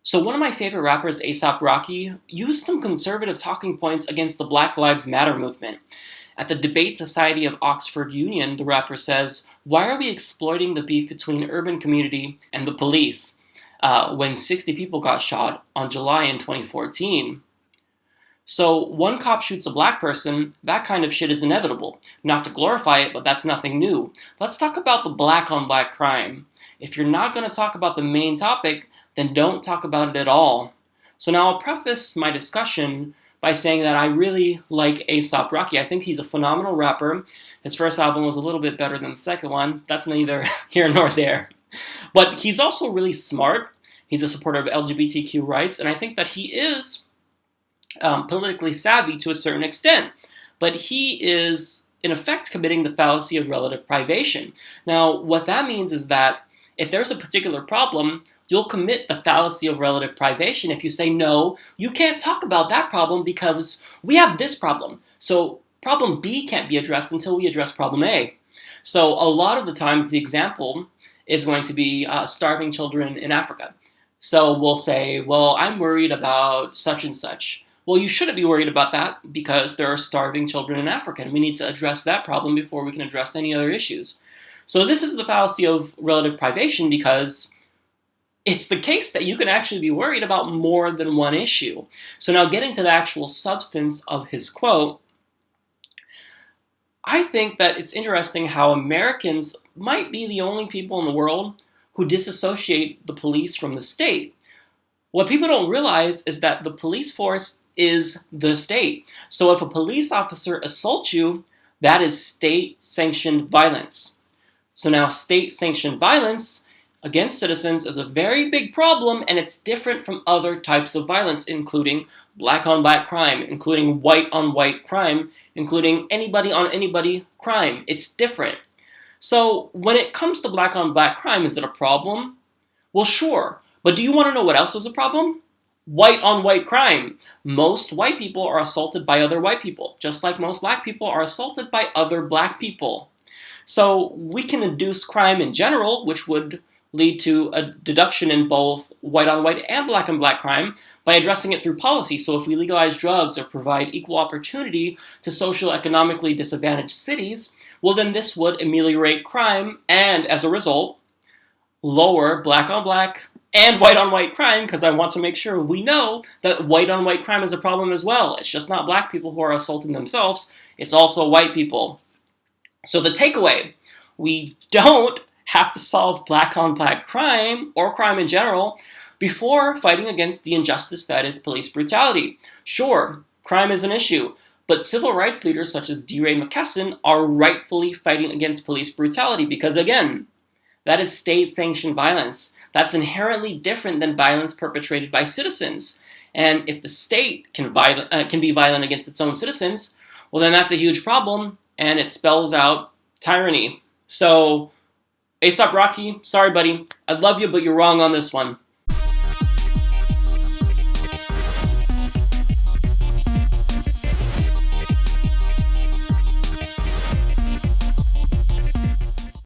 So one of my favorite rappers, A$AP Rocky, used some conservative talking points against the Black Lives Matter movement. At the Debate Society of Oxford Union, the rapper says, "Why are we exploiting the beef between urban community and the police when 60 people got shot on July in 2014? So one cop shoots a black person, that kind of shit is inevitable. Not to glorify it, but that's nothing new. Let's talk about the black on black crime. If you're not going to talk about the main topic, then don't talk about it at all." So now I'll preface my discussion by saying that I really like A$AP Rocky. I think he's a phenomenal rapper. His first album was a little bit better than the second one. That's neither here nor there. But he's also really smart. He's a supporter of LGBTQ rights, and I think that he is politically savvy to a certain extent. But he is, in effect, committing the fallacy of relative privation. Now, what that means is that if there's a particular problem, you'll commit the fallacy of relative privation if you say, no, you can't talk about that problem because we have this problem. So problem B can't be addressed until we address problem A. So a lot of the times the example is going to be starving children in Africa. So we'll say, well, I'm worried about such and such. Well, you shouldn't be worried about that because there are starving children in Africa, and we need to address that problem before we can address any other issues. So this is the fallacy of relative privation because it's the case that you can actually be worried about more than one issue. So now getting to the actual substance of his quote, I think that it's interesting how Americans might be the only people in the world who disassociate the police from the state. What people don't realize is that the police force is the state. So if a police officer assaults you, that is state-sanctioned violence. So now state-sanctioned violence against citizens is a very big problem, and it's different from other types of violence, including black-on-black crime, including white-on-white crime, including anybody-on-anybody crime. It's different. So when it comes to black-on-black crime, is it a problem? Well, sure. But do you want to know what else is a problem? White-on-white crime. Most white people are assaulted by other white people, just like most black people are assaulted by other black people. So we can induce crime in general, which would lead to a deduction in both white-on-white and black-on-black crime by addressing it through policy. So if we legalize drugs or provide equal opportunity to socioeconomically disadvantaged cities, well then this would ameliorate crime and, as a result, lower black-on-black and white-on-white crime, because I want to make sure we know that white-on-white crime is a problem as well. It's just not black people who are assaulting themselves, it's also white people. So the takeaway, we don't have to solve black-on-black crime, or crime in general, before fighting against the injustice that is police brutality. Sure, crime is an issue, but civil rights leaders such as D. Ray McKesson are rightfully fighting against police brutality because, again, that is state-sanctioned violence. That's inherently different than violence perpetrated by citizens. And if the state can be violent against its own citizens, well then that's a huge problem, and it spells out tyranny. So, A$AP Rocky, sorry buddy, I love you, but you're wrong on this one.